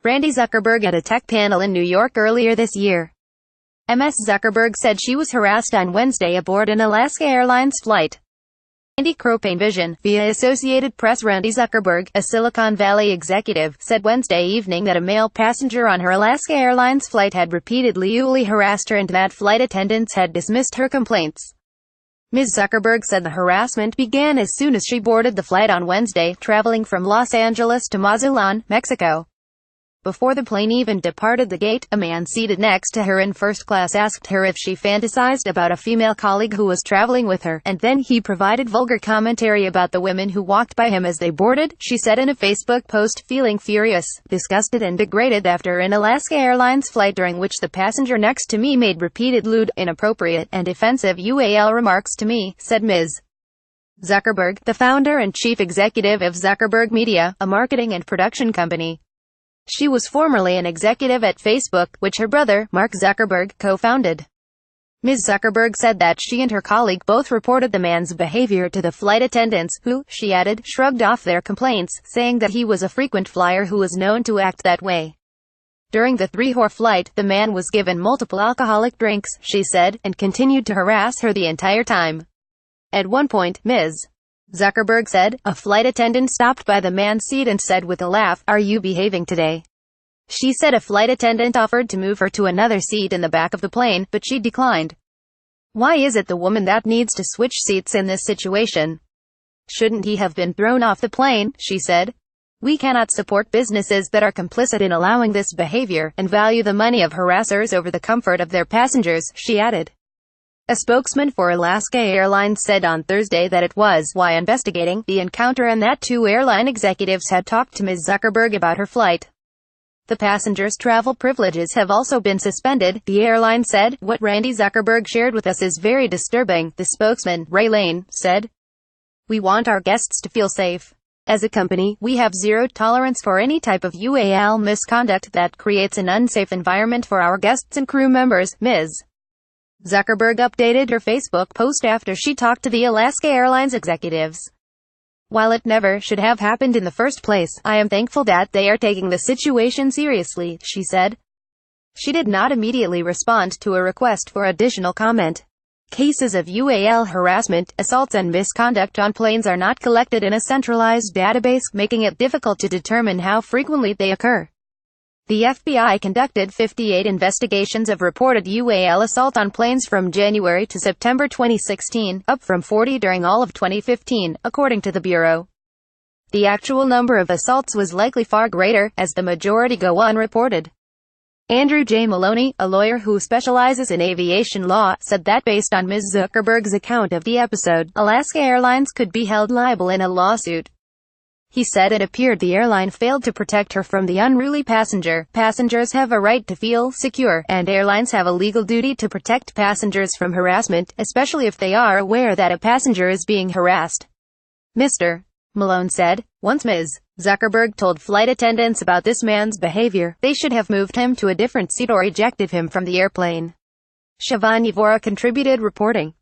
Randi Zuckerberg at a tech panel in New York earlier this year. Ms. Zuckerberg said she was harassed on Wednesday aboard an Alaska Airlines flight. KropaInvision, via Associated Press. Randi Zuckerberg, a Silicon Valley executive, said Wednesday evening that a male passenger on her Alaska Airlines flight had repeatedly ually harassed her and that flight attendants had dismissed her complaints. Ms. Zuckerberg said the harassment began as soon as she boarded the flight on Wednesday, traveling from Los Angeles to Mazatlan, Mexico. Before the plane even departed the gate, a man seated next to her in first class asked her if she fantasized about a female colleague who was traveling with her, and then he provided vulgar commentary about the women who walked by him as they boarded, she said in a Facebook post, feeling furious, disgusted and degraded after an Alaska Airlines flight during which the passenger next to me made repeated lewd, inappropriate, and offensive uall remarks to me, said Ms. Zuckerberg, the founder and chief executive of Zuckerberg Media, a marketing and production company. She was formerly an executive at Facebook, which her brother, Mark Zuckerberg, co-founded. Ms. Zuckerberg said that she and her colleague both reported the man's behavior to the flight attendants, who, she added, shrugged off their complaints, saying that he was a frequent flyer who was known to act that way. During the 3-hour flight, the man was given multiple alcoholic drinks, she said, and continued to harass her the entire time. At one point, Ms. Zuckerberg said, a flight attendant stopped by the man's seat and said with a laugh, "Are you behaving today?" She said a flight attendant offered to move her to another seat in the back of the plane, but she declined. Why is it the woman that needs to switch seats in this situation? Shouldn't he have been thrown off the plane, she said. We cannot support businesses that are complicit in allowing this behavior, and value the money of harassers over the comfort of their passengers, she added. A spokesman for Alaska Airlines said on Thursday that it was why investigating the encounter and that 2 airline executives had talked to Ms. Zuckerberg about her flight. The passengers' travel privileges have also been suspended, the airline said. What Randi Zuckerberg shared with us is very disturbing, the spokesman, Ray Lane, said. We want our guests to feel safe. As a company, we have zero tolerance for any type of uall misconduct that creates an unsafe environment for our guests and crew members, Ms. Zuckerberg updated her Facebook post after she talked to the Alaska Airlines executives. While it never should have happened in the first place, I am thankful that they are taking the situation seriously, she said. She did not immediately respond to a request for additional comment. Cases of uall harassment, assaults and misconduct on planes are not collected in a centralized database, making it difficult to determine how frequently they occur. The FBI conducted 58 investigations of reported uall assault on planes from January to September 2016, up from 40 during all of 2015, according to the Bureau. The actual number of assaults was likely far greater, as the majority go unreported. Andrew J. Maloney, a lawyer who specializes in aviation law, said that based on Ms. Zuckerberg's account of the episode, Alaska Airlines could be held liable in a lawsuit. He said it appeared the airline failed to protect her from the unruly passenger. Passengers have a right to feel secure, and airlines have a legal duty to protect passengers from harassment, especially if they are aware that a passenger is being harassed. Mr. Malone said, once Ms. Zuckerberg told flight attendants about this man's behavior, they should have moved him to a different seat or ejected him from the airplane. Siobhan Yvora contributed reporting.